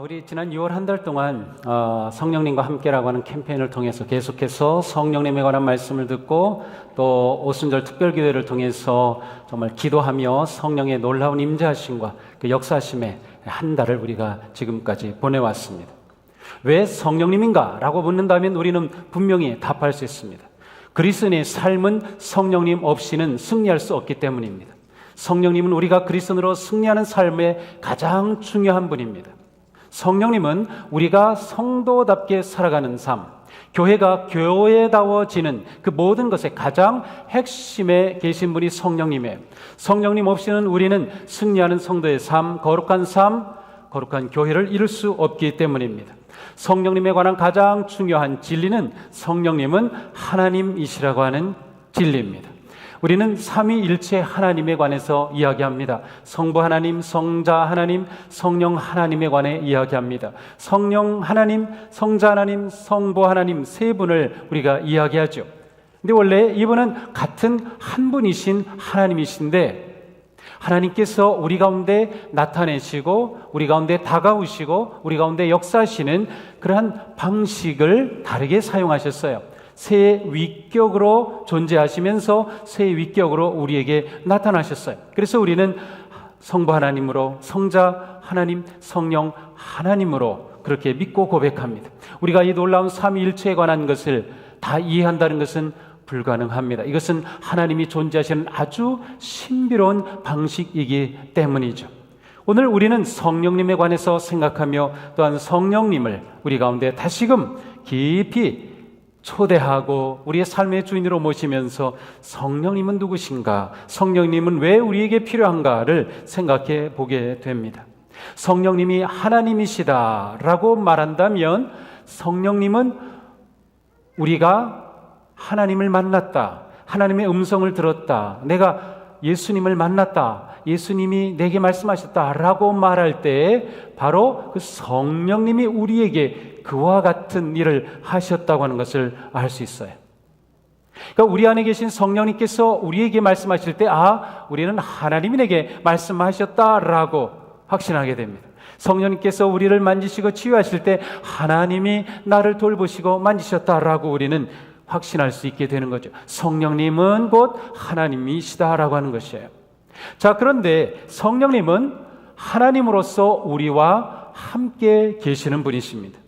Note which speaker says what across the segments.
Speaker 1: 우리 지난 6월 한 달 동안 성령님과 함께라고 하는 캠페인을 통해서 계속해서 성령님에 관한 말씀을 듣고 또 오순절 특별기도회를 통해서 정말 기도하며 성령의 놀라운 임재하심과 그 역사하심의 한 달을 우리가 지금까지 보내왔습니다. 왜 성령님인가? 라고 묻는다면 우리는 분명히 답할 수 있습니다. 그리스도인의 삶은 성령님 없이는 승리할 수 없기 때문입니다. 성령님은 우리가 그리스도인으로 승리하는 삶의 가장 중요한 분입니다. 성령님은 우리가 성도답게 살아가는 삶, 교회가 교회다워지는 그 모든 것의 가장 핵심에 계신 분이 성령님이에요. 성령님 없이는 우리는 승리하는 성도의 삶, 거룩한 교회를 이룰 수 없기 때문입니다. 성령님에 관한 가장 중요한 진리는 성령님은 하나님이시라고 하는 진리입니다. 우리는 삼위일체 하나님에 관해서 이야기합니다. 성부 하나님, 성자 하나님, 성령 하나님에 관해 이야기합니다. 성령 하나님, 성자 하나님, 성부 하나님 세 분을 우리가 이야기하죠. 근데 원래 이분은 같은 한 분이신 하나님이신데 하나님께서 우리 가운데 나타내시고 우리 가운데 다가오시고 우리 가운데 역사하시는 그러한 방식을 다르게 사용하셨어요. 새 위격으로 존재하시면서 새 위격으로 우리에게 나타나셨어요. 그래서 우리는 성부 하나님으로, 성자 하나님, 성령 하나님으로 그렇게 믿고 고백합니다. 우리가 이 놀라운 삼위일체에 관한 것을 다 이해한다는 것은 불가능합니다. 이것은 하나님이 존재하시는 아주 신비로운 방식이기 때문이죠. 오늘 우리는 성령님에 관해서 생각하며 또한 성령님을 우리 가운데 다시금 깊이 초대하고 우리의 삶의 주인으로 모시면서 성령님은 누구신가? 성령님은 왜 우리에게 필요한가를 생각해 보게 됩니다. 성령님이 하나님이시다라고 말한다면 성령님은 우리가 하나님을 만났다, 하나님의 음성을 들었다, 내가 예수님을 만났다, 예수님이 내게 말씀하셨다라고 말할 때 바로 그 성령님이 우리에게 그와 같은 일을 하셨다고 하는 것을 알 수 있어요. 그러니까 우리 안에 계신 성령님께서 우리에게 말씀하실 때 우리는 하나님이 내게 말씀하셨다라고 확신하게 됩니다. 성령님께서 우리를 만지시고 치유하실 때 하나님이 나를 돌보시고 만지셨다라고 우리는 확신할 수 있게 되는 거죠. 성령님은 곧 하나님이시다라고 하는 것이에요. 자, 그런데 성령님은 하나님으로서 우리와 함께 계시는 분이십니다.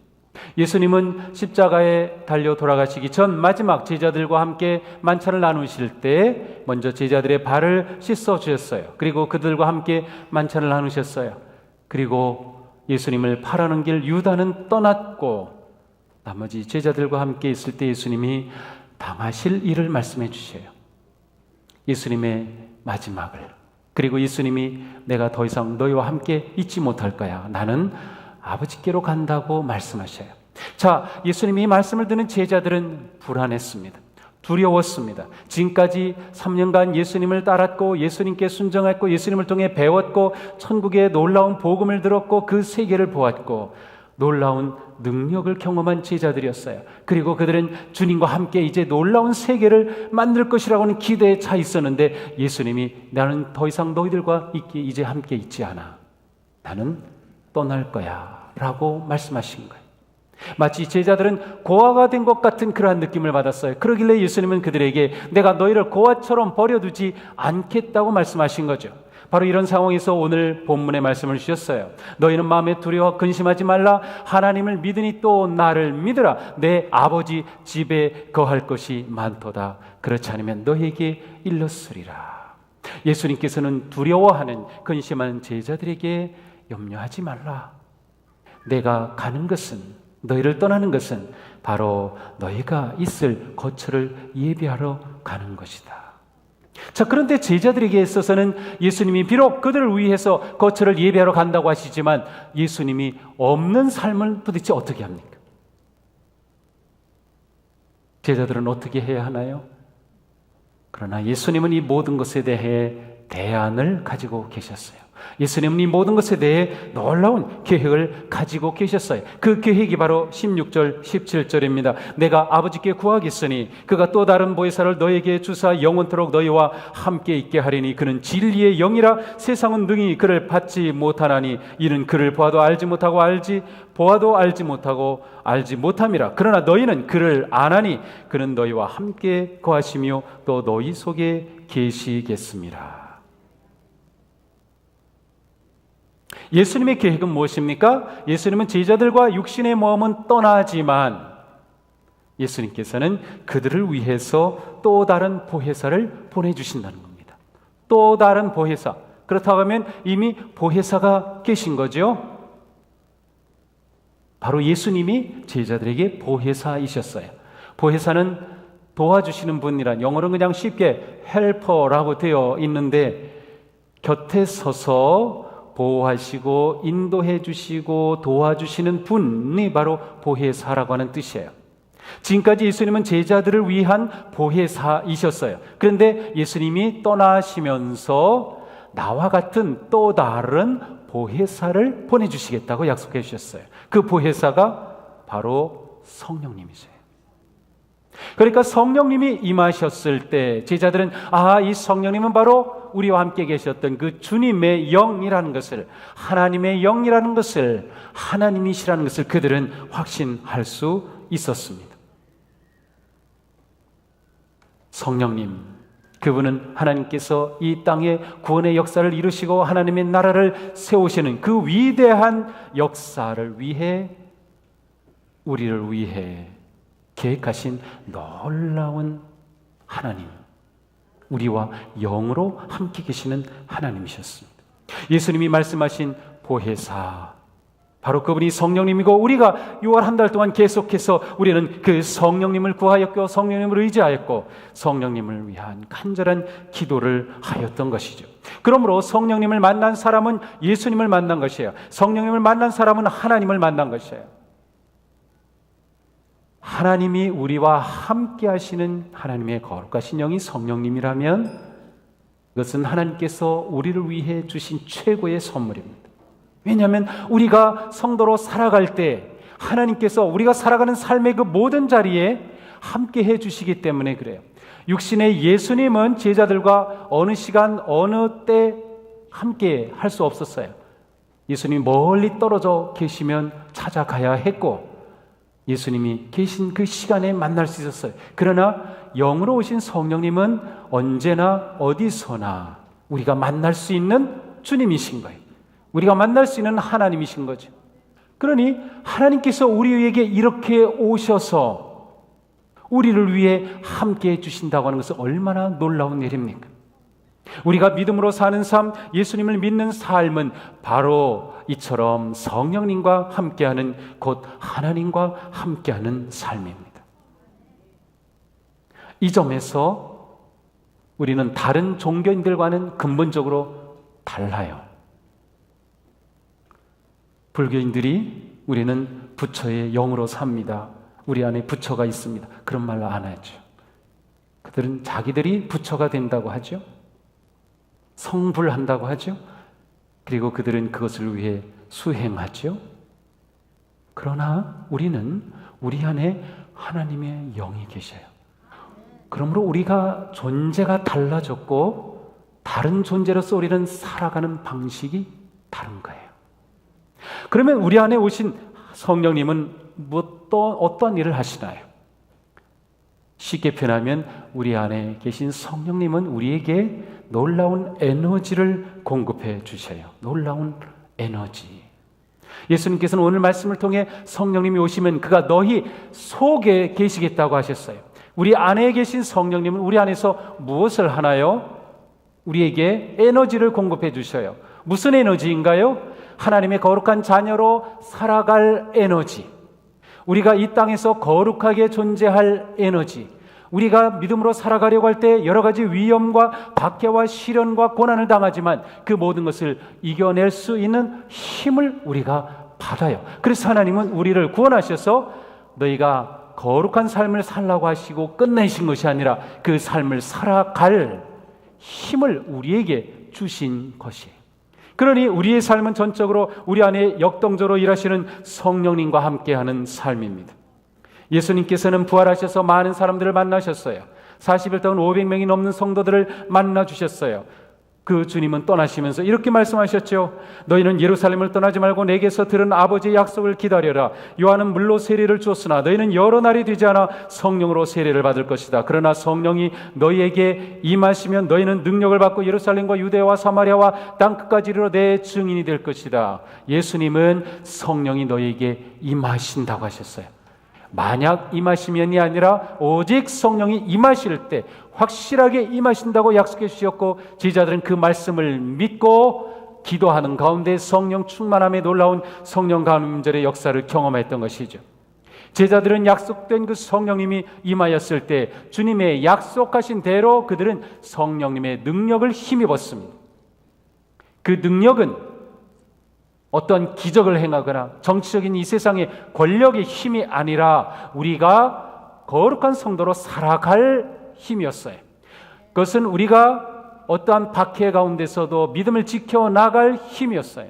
Speaker 1: 예수님은 십자가에 달려 돌아가시기 전 마지막 제자들과 함께 만찬을 나누실 때 먼저 제자들의 발을 씻어 주셨어요. 그리고 그들과 함께 만찬을 나누셨어요. 그리고 예수님을 팔아는 길 유다는 떠났고 나머지 제자들과 함께 있을 때 예수님이 당하실 일을 말씀해 주셔요. 예수님의 마지막을. 그리고 예수님이 내가 더 이상 너희와 함께 있지 못할 거야. 나는 아버지께로 간다고 말씀하셔요. 자, 예수님이 이 말씀을 듣는 제자들은 불안했습니다. 두려웠습니다. 지금까지 3년간 예수님을 따랐고 예수님께 순종했고 예수님을 통해 배웠고 천국의 놀라운 복음을 들었고 그 세계를 보았고 놀라운 능력을 경험한 제자들이었어요. 그리고 그들은 주님과 함께 이제 놀라운 세계를 만들 것이라고 하는 기대에 차 있었는데 예수님이 나는 더 이상 너희들과 이제 함께 있지 않아. 나는 떠날 거야 라고 말씀하신 거예요. 마치 제자들은 고아가 된 것 같은 그러한 느낌을 받았어요. 그러길래 예수님은 그들에게 내가 너희를 고아처럼 버려두지 않겠다고 말씀하신 거죠. 바로 이런 상황에서 오늘 본문의 말씀을 주셨어요. 너희는 마음에 두려워 근심하지 말라. 하나님을 믿으니 또 나를 믿으라. 내 아버지 집에 거할 것이 많도다. 그렇지 않으면 너희에게 일렀으리라. 예수님께서는 두려워하는 근심하는 제자들에게 염려하지 말라. 내가 가는 것은, 너희를 떠나는 것은 바로 너희가 있을 거처를 예비하러 가는 것이다. 자, 그런데 제자들에게 있어서는 예수님이 비록 그들을 위해서 거처를 예비하러 간다고 하시지만 예수님이 없는 삶을 도대체 어떻게 합니까? 제자들은 어떻게 해야 하나요? 그러나 예수님은 이 모든 것에 대해 대안을 가지고 계셨어요. 예수님은 이 모든 것에 대해 놀라운 계획을 가지고 계셨어요. 그 계획이 바로 16절, 17절입니다. 내가 아버지께 구하겠으니 그가 또 다른 보혜사를 너에게 주사 영원토록 너희와 함께 있게 하리니 그는 진리의 영이라 세상은 능히 그를 받지 못하나니 이는 그를 보아도 알지 못하고 알지 못함이라. 그러나 너희는 그를 아나니 그는 너희와 함께 거하시며 또 너희 속에 계시겠습니다. 예수님의 계획은 무엇입니까? 예수님은 제자들과 육신의 모험은 떠나지만 예수님께서는 그들을 위해서 또 다른 보혜사를 보내주신다는 겁니다. 또 다른 보혜사. 그렇다고 하면 이미 보혜사가 계신 거죠. 바로 예수님이 제자들에게 보혜사이셨어요. 보혜사는 도와주시는 분이란, 영어로는 그냥 쉽게 헬퍼라고 되어 있는데 곁에 서서 보호하시고 인도해 주시고 도와주시는 분이 바로 보혜사라고 하는 뜻이에요. 지금까지 예수님은 제자들을 위한 보혜사이셨어요. 그런데 예수님이 떠나시면서 나와 같은 또 다른 보혜사를 보내주시겠다고 약속해 주셨어요. 그 보혜사가 바로 성령님이세요. 그러니까 성령님이 임하셨을 때 제자들은 이 성령님은 바로 우리와 함께 계셨던 그 주님의 영이라는 것을, 하나님의 영이라는 것을, 하나님이시라는 것을 그들은 확신할 수 있었습니다. 성령님, 그분은 하나님께서 이 땅에 구원의 역사를 이루시고 하나님의 나라를 세우시는 그 위대한 역사를 위해, 우리를 위해 계획하신 놀라운 하나님, 우리와 영으로 함께 계시는 하나님이셨습니다. 예수님이 말씀하신 보혜사, 바로 그분이 성령님이고 우리가 6월 한 달 동안 계속해서 우리는 그 성령님을 구하였고 성령님을 의지하였고 성령님을 위한 간절한 기도를 하였던 것이죠. 그러므로 성령님을 만난 사람은 예수님을 만난 것이에요. 성령님을 만난 사람은 하나님을 만난 것이에요. 하나님이 우리와 함께 하시는 하나님의 거룩하신 영이 성령님이라면 그것은 하나님께서 우리를 위해 주신 최고의 선물입니다. 왜냐하면 우리가 성도로 살아갈 때 하나님께서 우리가 살아가는 삶의 그 모든 자리에 함께 해주시기 때문에 그래요. 육신의 예수님은 제자들과 어느 시간 어느 때 함께 할 수 없었어요. 예수님이 멀리 떨어져 계시면 찾아가야 했고 예수님이 계신 그 시간에 만날 수 있었어요. 그러나 영으로 오신 성령님은 언제나 어디서나 우리가 만날 수 있는 주님이신 거예요. 우리가 만날 수 있는 하나님이신 거죠. 그러니 하나님께서 우리에게 이렇게 오셔서 우리를 위해 함께 해주신다고 하는 것은 얼마나 놀라운 일입니까? 우리가 믿음으로 사는 삶, 예수님을 믿는 삶은 바로 이처럼 성령님과 함께하는, 곧 하나님과 함께하는 삶입니다. 이 점에서 우리는 다른 종교인들과는 근본적으로 달라요. 불교인들이 우리는 부처의 영으로 삽니다. 우리 안에 부처가 있습니다. 그런 말을 안 하죠. 그들은 자기들이 부처가 된다고 하죠. 성불한다고 하죠. 그리고 그들은 그것을 위해 수행하죠. 그러나 우리는 우리 안에 하나님의 영이 계셔요. 그러므로 우리가 존재가 달라졌고 다른 존재로서 우리는 살아가는 방식이 다른 거예요. 그러면 우리 안에 오신 성령님은 어떤 일을 하시나요? 쉽게 표현하면 우리 안에 계신 성령님은 우리에게 놀라운 에너지를 공급해 주셔요. 놀라운 에너지. 예수님께서는 오늘 말씀을 통해 성령님이 오시면 그가 너희 속에 계시겠다고 하셨어요. 우리 안에 계신 성령님은 우리 안에서 무엇을 하나요? 우리에게 에너지를 공급해 주셔요. 무슨 에너지인가요? 하나님의 거룩한 자녀로 살아갈 에너지, 우리가 이 땅에서 거룩하게 존재할 에너지, 우리가 믿음으로 살아가려고 할 때 여러 가지 위험과 박해와 시련과 고난을 당하지만 그 모든 것을 이겨낼 수 있는 힘을 우리가 받아요. 그래서 하나님은 우리를 구원하셔서 너희가 거룩한 삶을 살라고 하시고 끝내신 것이 아니라 그 삶을 살아갈 힘을 우리에게 주신 것이에요. 그러니 우리의 삶은 전적으로 우리 안에 역동적으로 일하시는 성령님과 함께하는 삶입니다. 예수님께서는 부활하셔서 많은 사람들을 만나셨어요. 40일 동안 500명이 넘는 성도들을 만나주셨어요. 그 주님은 떠나시면서 이렇게 말씀하셨죠. 너희는 예루살렘을 떠나지 말고 내게서 들은 아버지의 약속을 기다려라. 요한은 물로 세례를 주었으나 너희는 여러 날이 되지 않아 성령으로 세례를 받을 것이다. 그러나 성령이 너희에게 임하시면 너희는 능력을 받고 예루살렘과 유대와 사마리아와 땅끝까지 이르러 내 증인이 될 것이다. 예수님은 성령이 너희에게 임하신다고 하셨어요. 만약 임하시면이 아니라 오직 성령이 임하실 때 확실하게 임하신다고 약속해 주셨고, 제자들은 그 말씀을 믿고 기도하는 가운데 성령 충만함에 놀라운 성령 감임절의 역사를 경험했던 것이죠. 제자들은 약속된 그 성령님이 임하였을 때 주님의 약속하신 대로 그들은 성령님의 능력을 힘입었습니다. 그 능력은 어떤 기적을 행하거나 정치적인 이 세상의 권력의 힘이 아니라 우리가 거룩한 성도로 살아갈 힘이었어요. 그것은 우리가 어떠한 박해 가운데서도 믿음을 지켜나갈 힘이었어요.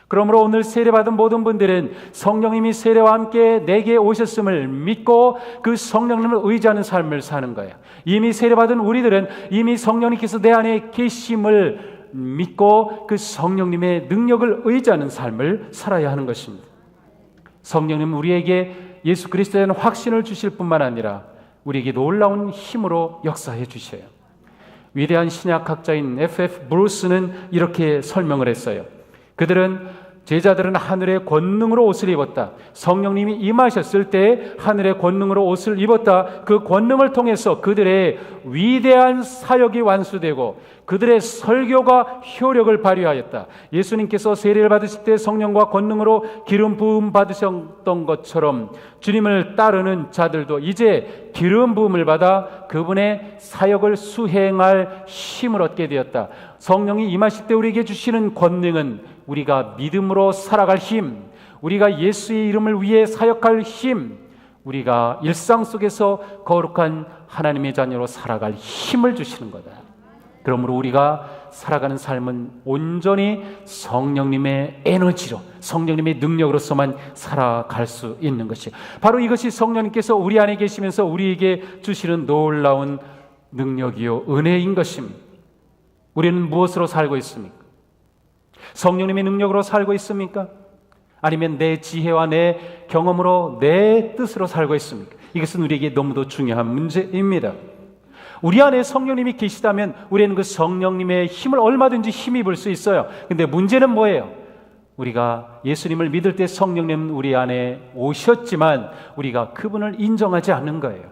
Speaker 1: 그러므로 오늘 세례받은 모든 분들은 성령님이 세례와 함께 내게 오셨음을 믿고 그 성령님을 의지하는 삶을 사는 거예요. 이미 세례받은 우리들은 이미 성령님께서 내 안에 계심을 믿고 그 성령님의 능력을 의지하는 삶을 살아야 하는 것입니다. 성령님은 우리에게 예수 그리스도에 대한 확신을 주실 뿐만 아니라 우리에게 놀라운 힘으로 역사해 주셔요. 위대한 신약학자인 F.F. 브루스는 이렇게 설명을 했어요. 제자들은 하늘의 권능으로 옷을 입었다. 성령님이 임하셨을 때 하늘의 권능으로 옷을 입었다. 그 권능을 통해서 그들의 위대한 사역이 완수되고 그들의 설교가 효력을 발휘하였다. 예수님께서 세례를 받으실 때 성령과 권능으로 기름 부음 받으셨던 것처럼 주님을 따르는 자들도 이제 기름 부음을 받아 그분의 사역을 수행할 힘을 얻게 되었다. 성령이 임하실 때 우리에게 주시는 권능은 우리가 믿음으로 살아갈 힘, 우리가 예수의 이름을 위해 사역할 힘, 우리가 일상 속에서 거룩한 하나님의 자녀로 살아갈 힘을 주시는 거다. 그러므로 우리가 살아가는 삶은 온전히 성령님의 에너지로, 성령님의 능력으로서만 살아갈 수 있는 것이, 바로 이것이 성령님께서 우리 안에 계시면서 우리에게 주시는 놀라운 능력이요 은혜인 것입니다. 우리는 무엇으로 살고 있습니까? 성령님의 능력으로 살고 있습니까? 아니면 내 지혜와 내 경험으로 내 뜻으로 살고 있습니까? 이것은 우리에게 너무도 중요한 문제입니다. 우리 안에 성령님이 계시다면 우리는 그 성령님의 힘을 얼마든지 힘입을 수 있어요. 근데 문제는 뭐예요? 우리가 예수님을 믿을 때 성령님은 우리 안에 오셨지만 우리가 그분을 인정하지 않는 거예요.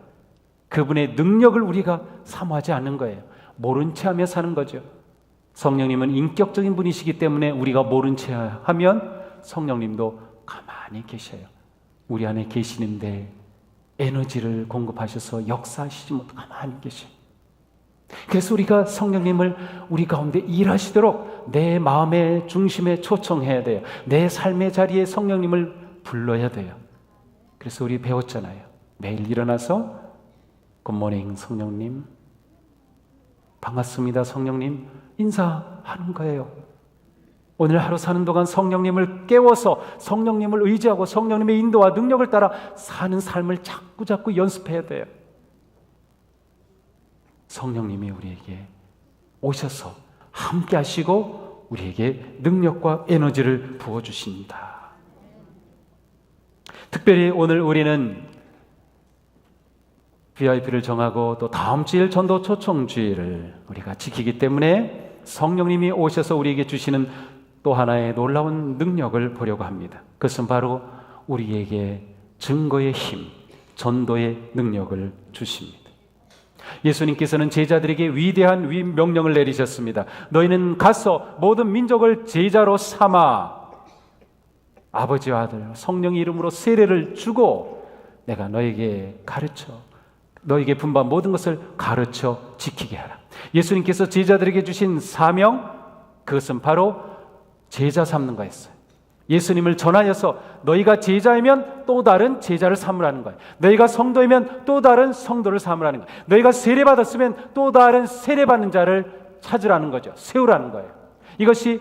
Speaker 1: 그분의 능력을 우리가 사모하지 않는 거예요. 모른 채 하며 사는 거죠. 성령님은 인격적인 분이시기 때문에 우리가 모른 채 하면 성령님도 가만히 계셔요. 우리 안에 계시는데 에너지를 공급하셔서 역사하시지 못하고 가만히 계셔요. 그래서 우리가 성령님을 우리 가운데 일하시도록 내 마음의 중심에 초청해야 돼요. 내 삶의 자리에 성령님을 불러야 돼요. 그래서 우리 배웠잖아요. 매일 일어나서 굿모닝 성령님, 반갑습니다 성령님 인사하는 거예요. 오늘 하루 사는 동안 성령님을 깨워서 성령님을 의지하고 성령님의 인도와 능력을 따라 사는 삶을 자꾸 연습해야 돼요. 성령님이 우리에게 오셔서 함께 하시고 우리에게 능력과 에너지를 부어주십니다. 특별히 오늘 우리는 VIP를 정하고 또 다음 주일 전도 초청주일을 우리가 지키기 때문에 성령님이 오셔서 우리에게 주시는 또 하나의 놀라운 능력을 보려고 합니다. 그것은 바로 우리에게 증거의 힘, 전도의 능력을 주십니다. 예수님께서는 제자들에게 위대한 명령을 내리셨습니다. 너희는 가서 모든 민족을 제자로 삼아 아버지와 아들 성령의 이름으로 세례를 주고 내가 너에게 너에게 분부한 모든 것을 가르쳐 지키게 하라. 예수님께서 제자들에게 주신 사명, 그것은 바로 제자 삼는 거였어요. 예수님을 전하여서 너희가 제자이면 또 다른 제자를 삼으라는 거예요. 너희가 성도이면 또 다른 성도를 삼으라는 거예요. 너희가 세례받았으면 또 다른 세례받는 자를 찾으라는 거죠. 세우라는 거예요. 이것이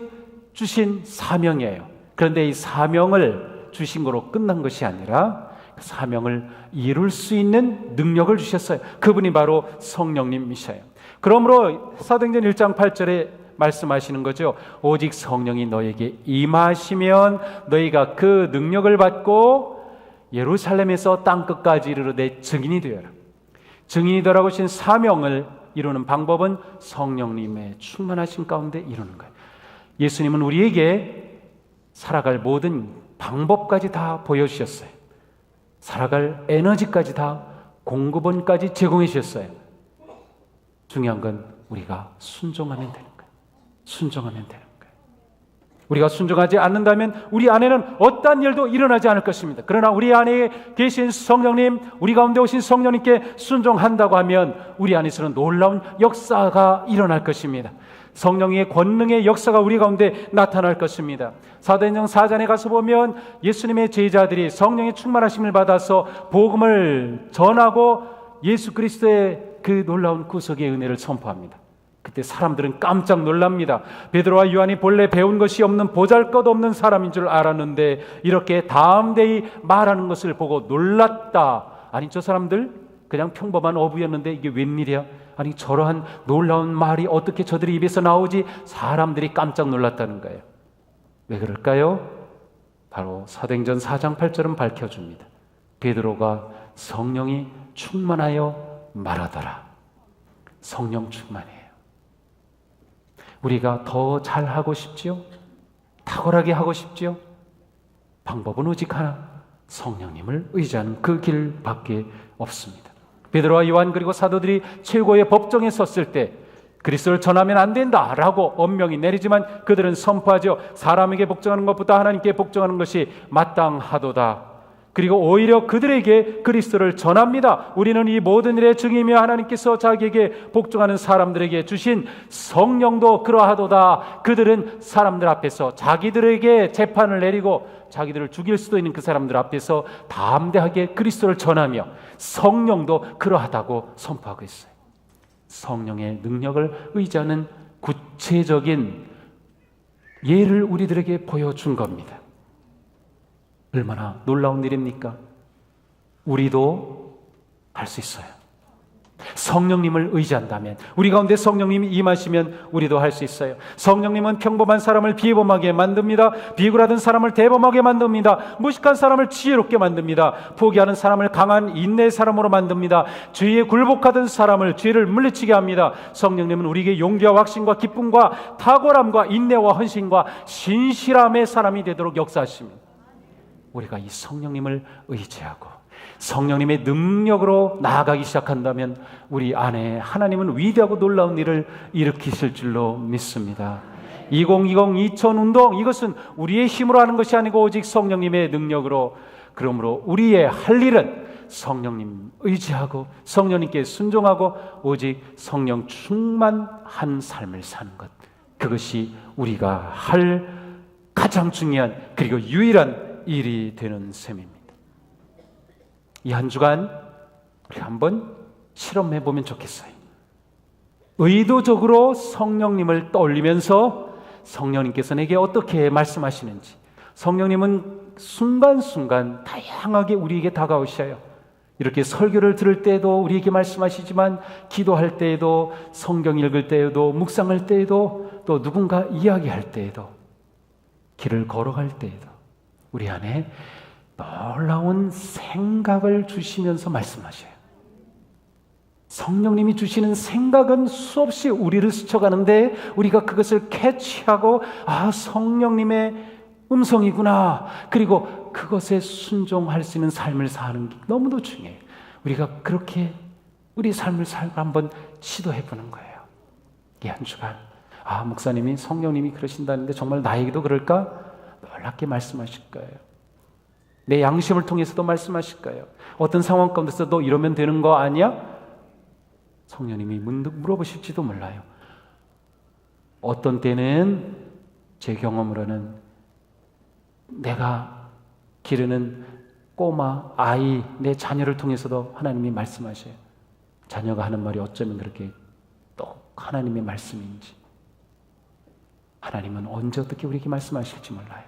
Speaker 1: 주신 사명이에요. 그런데 이 사명을 주신 거로 끝난 것이 아니라 그 사명을 이룰 수 있는 능력을 주셨어요. 그분이 바로 성령님이셔요. 그러므로 사도행전 1장 8절에 말씀하시는 거죠. 오직 성령이 너에게 임하시면 너희가 그 능력을 받고 예루살렘에서 땅끝까지 이르러 내 증인이 되어라. 증인이 되라고 하신 사명을 이루는 방법은 성령님의 충만하신 가운데 이루는 거예요. 예수님은 우리에게 살아갈 모든 방법까지 다 보여주셨어요. 살아갈 에너지까지 다 공급원까지 제공해 주셨어요. 중요한 건 우리가 순종하면 되는 거예요. 순종하면 되는 거예요. 우리가 순종하지 않는다면 우리 안에는 어떠한 일도 일어나지 않을 것입니다. 그러나 우리 안에 계신 성령님, 우리 가운데 오신 성령님께 순종한다고 하면 우리 안에서는 놀라운 역사가 일어날 것입니다. 성령의 권능의 역사가 우리 가운데 나타날 것입니다. 사도행전 4장에 가서 보면 예수님의 제자들이 성령의 충만하심을 받아서 복음을 전하고 예수 그리스도의 그 놀라운 구속의 은혜를 선포합니다. 그때 사람들은 깜짝 놀랍니다. 베드로와 요한이 본래 배운 것이 없는 보잘것없는 사람인 줄 알았는데 이렇게 담대히 말하는 것을 보고 놀랐다. 아니, 저 사람들 그냥 평범한 어부였는데 이게 웬일이야? 아니, 저러한 놀라운 말이 어떻게 저들의 입에서 나오지? 사람들이 깜짝 놀랐다는 거예요. 왜 그럴까요? 바로 사도행전 4장 8절은 밝혀줍니다. 베드로가 성령이 충만하여 말하더라. 성령 충만해요. 우리가 더 잘하고 싶지요? 탁월하게 하고 싶지요? 방법은 오직 하나, 성령님을 의지하는 그 길밖에 없습니다. 베드로와 요한 그리고 사도들이 최고의 법정에 섰을 때 그리스도를 전하면 안 된다라고 엄명이 내리지만 그들은 선포하죠. 사람에게 복종하는 것보다 하나님께 복종하는 것이 마땅하도다. 그리고 오히려 그들에게 그리스도를 전합니다. 우리는 이 모든 일의 증인이며 하나님께서 자기에게 복종하는 사람들에게 주신 성령도 그러하도다. 그들은 사람들 앞에서 자기들에게 재판을 내리고 자기들을 죽일 수도 있는 그 사람들 앞에서 담대하게 그리스도를 전하며 성령도 그러하다고 선포하고 있어요. 성령의 능력을 의지하는 구체적인 예를 우리들에게 보여준 겁니다. 얼마나 놀라운 일입니까? 우리도 할 수 있어요. 성령님을 의지한다면, 우리 가운데 성령님이 임하시면 우리도 할 수 있어요. 성령님은 평범한 사람을 비범하게 만듭니다. 비굴하던 사람을 대범하게 만듭니다. 무식한 사람을 지혜롭게 만듭니다. 포기하는 사람을 강한 인내의 사람으로 만듭니다. 죄에 굴복하던 사람을 죄를 물리치게 합니다. 성령님은 우리에게 용기와 확신과 기쁨과 탁월함과 인내와 헌신과 신실함의 사람이 되도록 역사하십니다. 우리가 이 성령님을 의지하고 성령님의 능력으로 나아가기 시작한다면 우리 안에 하나님은 위대하고 놀라운 일을 일으키실 줄로 믿습니다. 2020 2000 운동, 이것은 우리의 힘으로 하는 것이 아니고 오직 성령님의 능력으로, 그러므로 우리의 할 일은 성령님 의지하고 성령님께 순종하고 오직 성령 충만한 삶을 사는 것, 그것이 우리가 할 가장 중요한 그리고 유일한 일이 되는 셈입니다. 이 한 주간 우리 한번 실험해 보면 좋겠어요. 의도적으로 성령님을 떠올리면서 성령님께서 내게 어떻게 말씀하시는지. 성령님은 순간순간 다양하게 우리에게 다가오셔요. 이렇게 설교를 들을 때에도 우리에게 말씀하시지만 기도할 때에도, 성경 읽을 때에도, 묵상할 때에도, 또 누군가 이야기할 때에도, 길을 걸어갈 때에도 우리 안에 놀라운 생각을 주시면서 말씀하셔요. 성령님이 주시는 생각은 수없이 우리를 스쳐가는데 우리가 그것을 캐치하고, 아, 성령님의 음성이구나, 그리고 그것에 순종할 수 있는 삶을 사는 게 너무도 중요해요. 우리가 그렇게 우리 삶을 살고 한번 시도해보는 거예요. 이 한 주간, 아, 목사님이 성령님이 그러신다는데 정말 나에게도 그럴까? 놀랍게 말씀하실 거예요. 내 양심을 통해서도 말씀하실 거예요. 어떤 상황 가운데서 너 이러면 되는 거 아니야? 성령님이 문득 물어보실지도 몰라요. 어떤 때는 제 경험으로는 내가 기르는 꼬마, 아이, 내 자녀를 통해서도 하나님이 말씀하셔요. 자녀가 하는 말이 어쩌면 그렇게 또 하나님의 말씀인지, 하나님은 언제 어떻게 우리에게 말씀하실지 몰라요.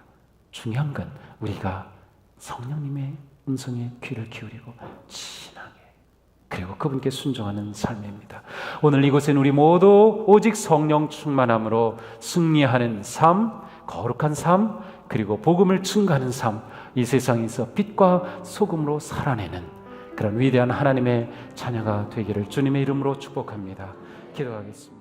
Speaker 1: 중요한 건 우리가 성령님의 음성에 귀를 기울이고 진하게, 그리고 그분께 순종하는 삶입니다. 오늘 이곳엔 우리 모두 오직 성령 충만함으로 승리하는 삶, 거룩한 삶, 그리고 복음을 증거하는 삶, 이 세상에서 빛과 소금으로 살아내는 그런 위대한 하나님의 자녀가 되기를 주님의 이름으로 축복합니다. 기도하겠습니다.